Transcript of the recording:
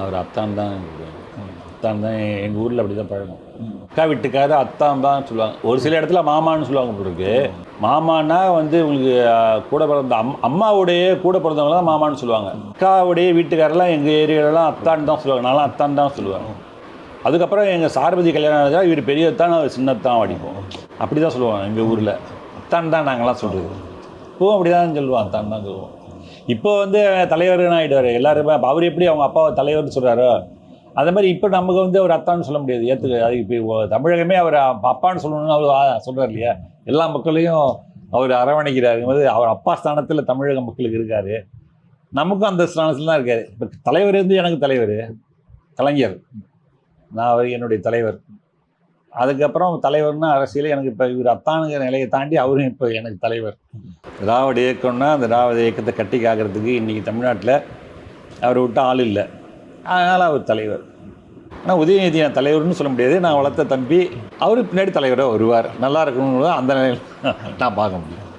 அவர் அத்தான் தான் அத்தான் தான் எங்கள் ஊரில் அப்படி தான் பழகும். அக்கா வீட்டுக்காரு அத்தான் தான் சொல்லுவாங்க. ஒரு சில இடத்துல மாமான்னு சொல்லுவாங்க பிறகு. மாமானா வந்து உங்களுக்கு கூட பிறந்த அம்மாவுடைய கூட பிறந்தவங்க தான் மாமான்னு சொல்லுவாங்க. அக்காவுடைய வீட்டுக்காரெல்லாம் எங்கள் ஏரியாலலாம் அத்தான் தான் சொல்லுவாங்க. நான்லாம் அத்தான் தான் சொல்லுவாங்க. அதுக்கப்புறம் எங்கள் சார்பதி கல்யாணம் ஆனதா இவர் பெரியத்தான் சின்னத்தான் அடிப்போம். அப்படி தான் சொல்லுவாங்க எங்கள் ஊரில். அத்தான் தான் நாங்கள்லாம் சொல்கிறது. இப்போவும் அப்படி தான் சொல்லுவோம், அத்தான் தான் சொல்லுவோம். இப்போ வந்து தலைவர்னு ஆகிடுவார் எல்லாருமே. அவர் எப்படி அவங்க அப்பாவை தலைவர்னு சொல்கிறாரோ அதே மாதிரி இப்போ நமக்கு வந்து அவர் அத்தான்னு சொல்ல முடியாது, ஏற்றுக்க. அது இப்போ தமிழகமே அவர் அப்பான்னு சொல்லணும்னு அவர் சொல்கிறார் இல்லையா. எல்லா மக்களையும் அவர் அரவணைக்கிறாரு போது அவர் அப்பா ஸ்தானத்தில் தமிழக மக்களுக்கு இருக்கார். நமக்கும் அந்த ஸ்தானத்தில் தான் இருக்கார். இப்போ தலைவர் வந்து எனக்கு தலைவர் கலைஞர், நான் அவர் என்னுடைய தலைவர். அதுக்கப்புறம் தலைவர்னா அரசியல் எனக்கு இப்போ இவர் அத்தானுங்கிற நிலையை தாண்டி அவரும் இப்போ எனக்கு தலைவர். திராவிட இயக்கம்னா அந்த திராவிட இயக்கத்தை கட்டி காக்கிறதுக்கு இன்றைக்கி தமிழ்நாட்டில் அவரை விட்டு ஆள் இல்லை. அதனால் அவர் தலைவர். ஆனால் உதயநிதி நான் தலைவர்னு சொல்ல முடியாது. நான் வளர்த்த தம்பி அவர் பின்னாடி தலைவராக வருவார். நல்லா இருக்கணும்னு அந்த நிலையில் நான் பார்க்க முடியும்.